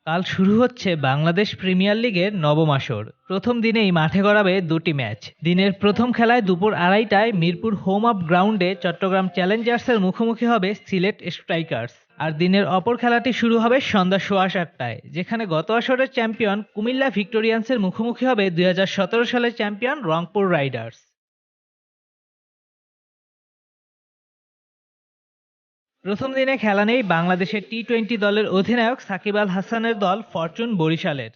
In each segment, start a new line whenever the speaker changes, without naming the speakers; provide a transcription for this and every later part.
কাল শুরু হচ্ছে বাংলাদেশ প্রিমিয়ার লিগের নবম আসর। প্রথম দিনেই মাঠে গড়াবে দুটি ম্যাচ। দিনের প্রথম খেলায় দুপুর 2:30টায় মিরপুর হোম অফ গ্রাউন্ডে চট্টগ্রাম চ্যালেঞ্জার্সের মুখোমুখি হবে সিলেট স্ট্রাইকার্স। আর দিনের অপর খেলাটি শুরু হবে সন্ধ্যা 7:15টায়, যেখানে গত আসরের চ্যাম্পিয়ন কুমিল্লা ভিক্টোরিয়ান্সের মুখোমুখি হবে 2017 সালের চ্যাম্পিয়ন রংপুর রাইডার্স। প্রথম দিনে খেলা নেই বাংলাদেশের টি-20 দলের অধিনায়ক সাকিব আল হাসানের দল ফরচুন বরিশালের।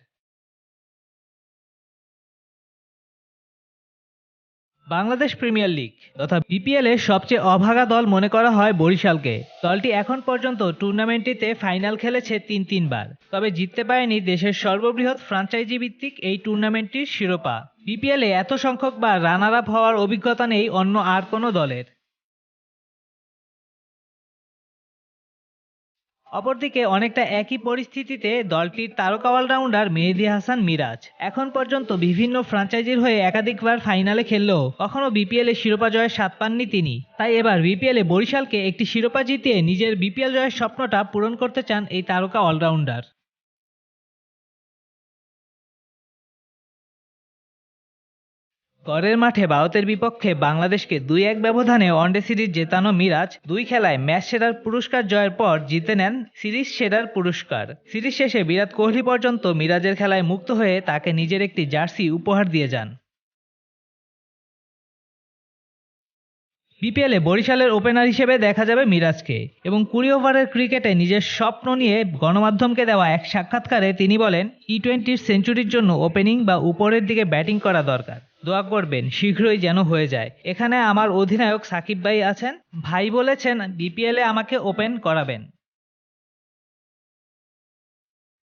বাংলাদেশ প্রিমিয়ার লিগ তথা বিপিএল এর সবচেয়ে অভাগা দল মনে করা হয় বরিশালকে। দলটি এখন পর্যন্ত টুর্নামেন্টটিতে ফাইনাল খেলেছে তিনবার, তবে জিততে পারেনি দেশের সর্ববৃহৎ ফ্র্যাঞ্চাইজি ভিত্তিক এই টুর্নামেন্টটির শিরোপা। বিপিএল এ এত সংখ্যকবার রানার আপ হওয়ার অভিজ্ঞতা নেই অন্য আর কোনো দলের। অপরদিকে অনেকটা একই পরিস্থিতিতে দলটির তারকা অলরাউন্ডার মেহেদী হাসান মিরাজ। এখন পর্যন্ত বিভিন্ন ফ্র্যাঞ্চাইজির হয়ে একাধিকবার ফাইনালে খেললেও কখনো বিপিএল এ শিরোপা জয়ের স্বাদ পাননি তিনি। তাই এবার বিপিএল এ বরিশালকে একটি শিরোপা জিতিয়ে নিজের বিপিএল জয়ের স্বপ্নটা পূরণ করতে চান এই তারকা অলরাউন্ডার। ঘরের মাঠে ভারতের বিপক্ষে বাংলাদেশকে 2-1 ব্যবধানে ওয়ানডে সিরিজ জেতানো মিরাজ দুই খেলায় ম্যাচ সেরার পুরস্কার জয়ের পর জিতে নেন সিরিজ সেরার পুরস্কার। সিরিজ শেষে বিরাট কোহলি পর্যন্ত মিরাজের খেলায় মুগ্ধ হয়ে তাকে নিজের একটি জার্সি উপহার দিয়ে যান। বিপিএলে বরিশালের ওপেনার হিসেবে দেখা যাবে মিরাজকে, এবং 20 ওভারের ক্রিকেটে নিজের স্বপ্ন নিয়ে গণমাধ্যমকে দেওয়া এক সাক্ষাৎকারে তিনি বলেন, টি-20-র সেঞ্চুরির জন্য ওপেনিং বা উপরের দিকে ব্যাটিং করা দরকার। দোয়া করবেন শীঘ্রই যেন হয়ে যায়। এখানে আমার অধিনায়ক সাকিব ভাই আছেন, ভাই বলেছেন বিপিএলে আমাকে ওপেন করাবেন।